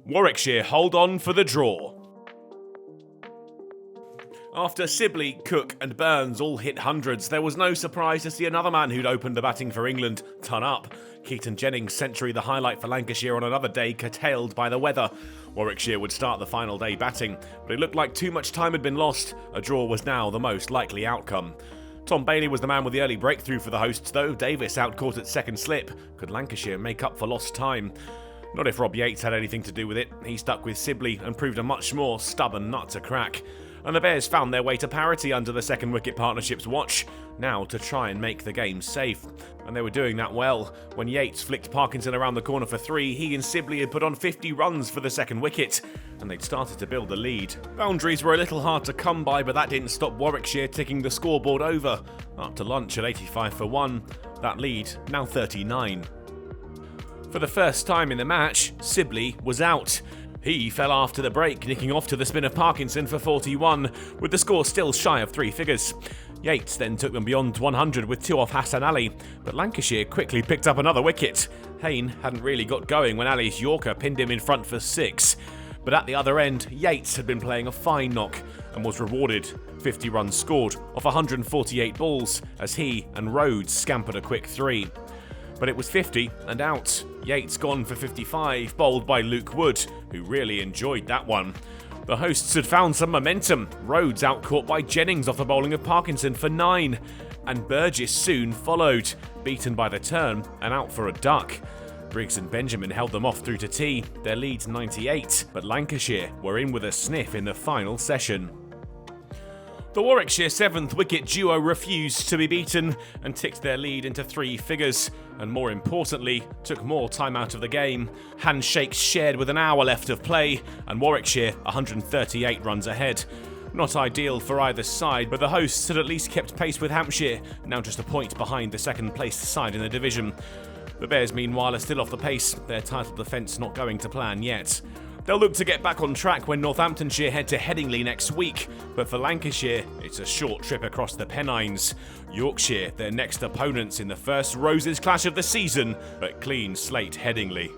Warwickshire hold on for the draw. After Sibley, Cook and Burns all hit hundreds, there was no surprise to see another man who'd opened the batting for England turn up. Keaton Jennings' century, the highlight for Lancashire on another day curtailed by the weather. Warwickshire would start the final day batting, but it looked like too much time had been lost. A draw was now the most likely outcome. Tom Bailey was the man with the early breakthrough for the hosts though. Davis outcaught at second slip. Could Lancashire make up for lost time? Not if Rob Yates had anything to do with it. He stuck with Sibley and proved a much more stubborn nut to crack. And the Bears found their way to parity under the second wicket partnership's watch, now to try and make the game safe. And they were doing that well. When Yates flicked Parkinson around the corner for 3, he and Sibley had put on 50 runs for the second wicket, and they'd started to build the lead. Boundaries were a little hard to come by, but that didn't stop Warwickshire ticking the scoreboard over. Up to lunch at 85 for 1, that lead now 39. For the first time in the match, Sibley was out. He fell after the break, nicking off to the spin of Parkinson for 41, with the score still shy of 3 figures. Yates then took them beyond 100 with 2 off Hassan Ali, but Lancashire quickly picked up another wicket. Hayne hadn't really got going when Ali's Yorker pinned him in front for 6. But at the other end, Yates had been playing a fine knock and was rewarded. 50 runs scored off 148 balls as he and Rhodes scampered a quick 3. But it was 50 and out. Yates gone for 55, bowled by Luke Wood, who really enjoyed that one. The hosts had found some momentum. Rhodes outcaught by Jennings off the bowling of Parkinson for 9, and Burgess soon followed, beaten by the turn and out for a duck. Briggs and Benjamin held them off through to tea, their lead 98, but Lancashire were in with a sniff in the final session. The Warwickshire 7th-wicket duo refused to be beaten and ticked their lead into 3 figures, and more importantly, took more time out of the game. Handshakes shared with an hour left of play, and Warwickshire 138 runs ahead. Not ideal for either side, but the hosts had at least kept pace with Hampshire, now just a point behind the second-placed side in the division. The Bears, meanwhile, are still off the pace, their title defence not going to plan yet. They'll look to get back on track when Northamptonshire head to Headingley next week, but for Lancashire, it's a short trip across the Pennines. Yorkshire, their next opponents in the first Roses clash of the season, but clean slate Headingley.